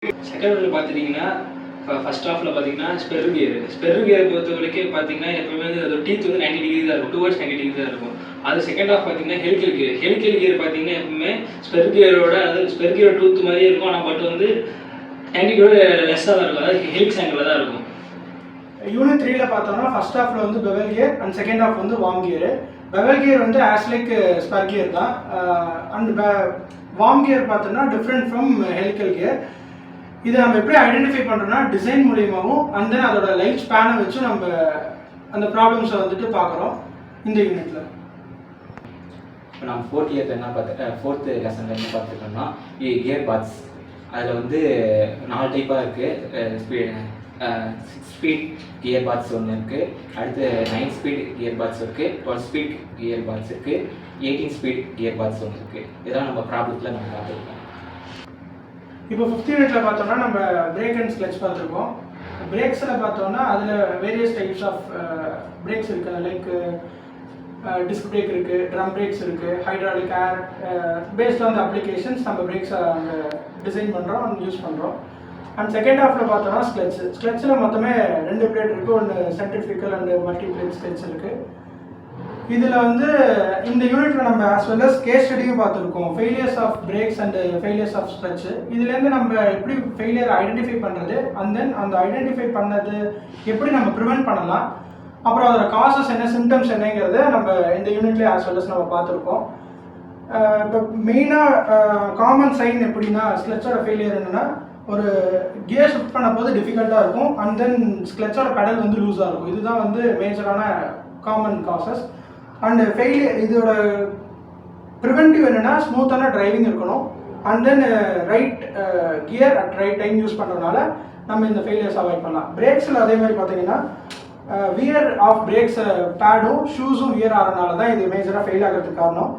Second ஒன்று பார்த்துட்டிங்கன்னா first ஹாஃபில் பார்த்தீங்கன்னா ஸ்பெர் கியர் பொறுத்த வரைக்கும் பார்த்தீங்கன்னா எப்பவுமே வந்து அதோட டீத் வந்து 90 டிகிரி தான் இருக்கும், டுவர்ட்ஸ் 90 டிகிரி தான் இருக்கும். அது செகண்ட் ஹாஃப் பார்த்தீங்கன்னா ஹெலிக்கல் கியர் பார்த்தீங்கன்னா எப்பவுமே ஸ்பெர் கியரோட டூத் மாதிரியே இருக்கும். ஆனால் பட் வந்து 90 டிகிரி லெஸ்ஸாக தான் இருக்கும், அதாவது ஹெலிக்ஸ் ஆங்கிளில் தான் இருக்கும். யூனிட் 3ல பார்த்தோம்னா ஃபர்ஸ்ட் ஹாஃபில் வந்து bevel gear and second half வந்து வார்ம் கியர். பெவல் கியர் வந்து ஆஸ் லைக் ஸ்பெர் கியர் தான். அண்ட் வார்ம் கியர் பார்த்தோம்னா டிஃப்ரெண்ட் ஃப்ரம் ஹெலிக்கல் கியர். இதை நம்ம எப்படி ஐடென்டிஃபை பண்ணுறோம்னா டிசைன் மூலியமாகவும் அண்ட் தென் அதோட லைஃப் ஸ்பேனை வச்சு நம்ம அந்த ப்ராப்ளம்ஸை வந்துட்டு பார்க்குறோம் இந்த யூனிட்டில். இப்போ நம்ம ஃபோர்த் லெசனில் என்ன பார்த்துருக்கோம்னா கியர் பார்ட்ஸ். அதில் வந்து 4 டைப்பாக இருக்குது. 6 ஸ்பீட் கியர் பார்ட்ஸ் ஒன்று இருக்குது, அடுத்து 9 ஸ்பீட் கியர் பார்ட்ஸ் இருக்குது, 12 ஸ்பீட் கியர் பார்ட்ஸ் இருக்குது, 18 ஸ்பீட் கியர் பார்ட்ஸ் ஒன்று இருக்குது. இதெல்லாம் நம்ம ப்ராப்ளத்தில் நம்ம பார்த்துருக்கோம். இப்போ 5th யூனிட்டில் பார்த்தோம்னா நம்ம பிரேக் அண்ட் கிளட்ச் பார்த்துருக்கோம். பிரேக்ஸில் பார்த்தோம்னா அதில் வேரியஸ் டைப்ஸ் ஆஃப் பிரேக்ஸ் இருக்குது. லைக் டிஸ்க் பிரேக் இருக்குது, ட்ரம் பிரேக்ஸ் இருக்குது, hydraulic air based on the applications நம்ம பிரேக்ஸை அங்கே டிசைன் பண்ணுறோம் அண்ட் யூஸ் பண்ணுறோம். அண்ட் செகண்ட் ஹாஃபில் பார்த்தோம்னா ஸ்க்ளட்சில் மொத்தமே 2 பிளேட் இருக்குது, ஒன்று centrifugal and multi plate clutch இருக்குது. இதில் வந்து இந்த யூனிட்டில் நம்ம ஆஸ் வெல் அஸ் கேஸ் ஸ்டடியும் பார்த்துருக்கோம், failures of brakes and failures of clutch. இதுலேருந்து நம்ம எப்படி ஃபெயிலியர் ஐடென்டிஃபை பண்ணுறது அண்ட் தென் அந்த ஐடென்டிஃபை பண்ணது எப்படி நம்ம ப்ரிவென்ட் பண்ணலாம், அப்புறம் அதோட காசஸ் என்ன, சிம்டம்ஸ் என்னங்கிறத நம்ம இந்த யூனிட்லேயே ஆஸ் வெல் அஸ் நம்ம பார்த்துருக்கோம். இப்போ மெயினாக காமன் சைன் எப்படின்னா ஸ்க்ளட்சோட ஃபெயிலியர் என்னென்னா ஒரு கியர் ஷிஃப்ட் பண்ண போது டிஃபிகல்ட்டாக இருக்கும் அண்ட் தென் ஸ்க்ளட்சோட பெடல் வந்து லூஸாக இருக்கும். இதுதான் வந்து மேஜரான காமன் காசஸ். அண்ட் ஃபெயிலியர் இதோட ப்ரிவென்டிவ் என்னென்னா ஸ்மூத்தான டிரைவிங் இருக்கணும் and then right gear at right time use பண்ணுறதுனால நம்ம இந்த ஃபெயிலியர்ஸ் அவாய்ட் பண்ணலாம். பிரேக்ஸில் அதே மாதிரி பார்த்தீங்கன்னா வியர் ஆஃப் பிரேக்ஸ் பேடும் ஷூஸும் வியர் ஆகிறதுனால தான் இது மேஜராக ஃபெயில் ஆகிறதுக்கு காரணம்.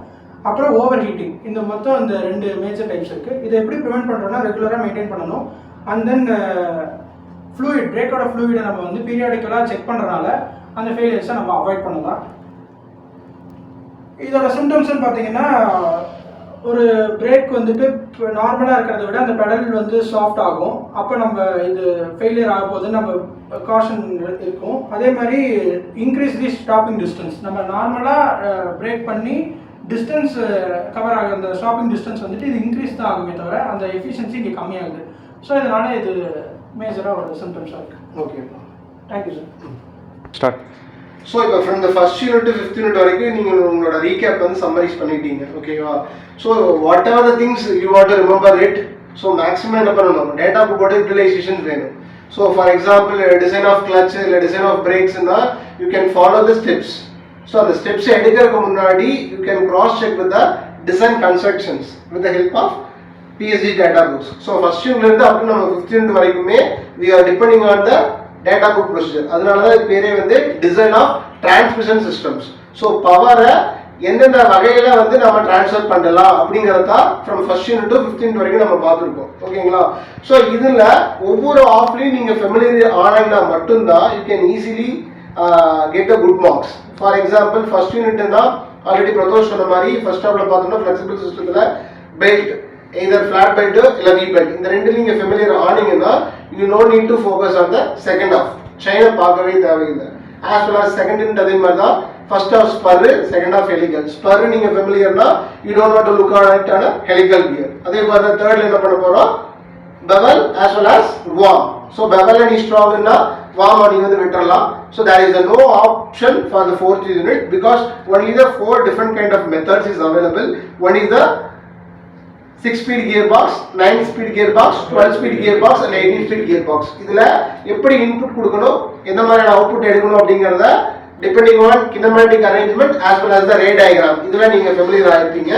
அப்புறம் ஓவர் ஹீட்டிங். இந்த மொத்தம் இந்த 2 மேஜர் டைப்ஸ் இருக்குது. இதை எப்படி ப்ரிவென்ட் பண்ணுறோம்னா ரெகுலராக மெயின்டைன் பண்ணணும் அண்ட் தென் ஃப்ளூயிட், பிரேக்கோட ஃப்ளூயிடை நம்ம வந்து பீரியாடிக்கலாக செக் பண்ணுறதுனால அந்த ஃபெயிலியர்ஸை நம்ம அவாய்ட் பண்ணலாம். இதோட சிம்டம்ஸ்ன்னு பார்த்தீங்கன்னா ஒரு பிரேக் வந்துட்டு நார்மலாக இருக்கிறத விட அந்த பெடல் வந்து சாஃப்ட் ஆகும். அப்போ நம்ம இது ஃபெயிலியர் ஆக போது நம்ம காஷன் இருக்கும். அதே மாதிரி இன்க்ரீஸ் தி ஸ்டாப்பிங் டிஸ்டன்ஸ். நம்ம நார்மலாக பிரேக் பண்ணி டிஸ்டன்ஸ் கவர் ஆகுது, அந்த ஸ்டாப்பிங் டிஸ்டன்ஸ் வந்துட்டு இது இன்க்ரீஸ் தான் ஆகுமே தவிர அந்த எஃபிஷியன்சி இங்கே கம்மியாகுது. ஸோ இதனால் இது மேஜராக ஒரு சிம்டம்ஸாக இருக்குது. Okay, thank you sir. Start. So இப்போ from the first unit to 5th unit வரைக்கும் நீங்கள் உங்களோட ரீகேப் வந்து சம்மரைஸ் பண்ணிட்டீங்க, ஓகேவா? So what are the things you want to remember it. So maximum என்ன பண்ணணும், டேட்டா புக்கோட யூட்டிலைசேஷன் வேணும். So for example design of clutch இல்லை டிசைன் ஆஃப் பிரேக்ஸ்னா you can follow the steps. So அந்த ஸ்டெப்ஸ் எடுக்கிறதுக்கு முன்னாடி you can cross check with the design constructions with the help of PSG data books. So first யூனிட்லேருந்து அப்படி நம்ம 5th unit வரைக்குமே we are depending on the data book procedure. அதனால தான் இது பேரே வந்து design of transmission systems. So பவரை எந்தெந்த வகையில் வந்து நம்ம டிரான்ஸ்ஃபர் பண்ணலாம் அப்படிங்கிறத தான் from first unit to 5th unit வரைக்கும் நம்ம பார்த்துருக்கோம், ஓகேங்களா? ஸோ இதில் ஒவ்வொரு ஆஃப்லையும் நீங்கள் ஃபெமிலியர் ஆனாங்கன்னா மட்டும்தான் you can easily get a good marks. For example first யூனிட்னா ஆல்ரெடி பிரதோஷ் சொன்ன மாதிரி ஃபர்ஸ்ட் ஹாஃப்ல பார்த்தோம்னா ஃப்ளெக்சிபிள் சிஸ்டத்தில் பெல்ட் எய்தர் ஃபிளாட் பெல்ட் இல்லை வி பெல்ட் இந்த ரெண்டு நீங்கள் ஃபெமிலியர் ஆனீங்கன்னா you no need to focus on the second half. செயினை பார்க்கவே தேவையில்லை. As well as second unit அதே மாதிரி தான். First half spur, second half helical. Spur நீங்கள் ஃபெமிலியர்னா you don't want to look on ஆன ஹெலிகல் கியர். அதே மாதிரி தான் தேர்ட்ல என்ன பண்ண போகிறோம், bevel as well as worm. So bevel நீ ஸ்ட்ராங்னா வார்ம் நீங்க வந்து விட்டுறலாம். So there is no option for the 4th unit because only the 4 different kind of methods is available. One is the 6-speed gearbox, 9-speed gearbox, 12-speed gearbox and 18-speed gearbox. இதுல எப்படி input கொடுக்கணும், எந்த மாதிரியான output எடுக்கணும் அப்படிங்கறத depending on kinematic arrangement as well as the ray diagram இதுல நீங்க familiar ஆயிருப்பீங்க.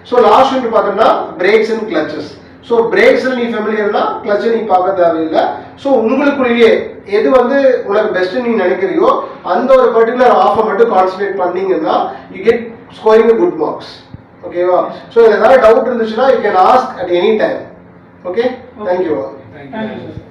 So last unit பார்த்தோம்னா பிரேக்ஸ் அண்ட் கிளச்சஸ். ஸோ பிரேக்ஸில் நீ ஃபெமிலியர்னா கிளச்சை நீ பார்க்க தேவையில்லை. ஸோ உங்களுக்குள்ளேயே எது வந்து உனக்கு பெஸ்ட்டு நீ நினைக்கிறியோ அந்த ஒரு பர்டிகுலர் ஆஃபை மட்டும் கான்சன்ட்ரேட் பண்ணீங்கன்னா you get scoring good marks, ஓகேவா? ஸோ ஏதாவது டவுட் இருந்துச்சுன்னா you can ask at any time. Okay, thank you. Thank you sir.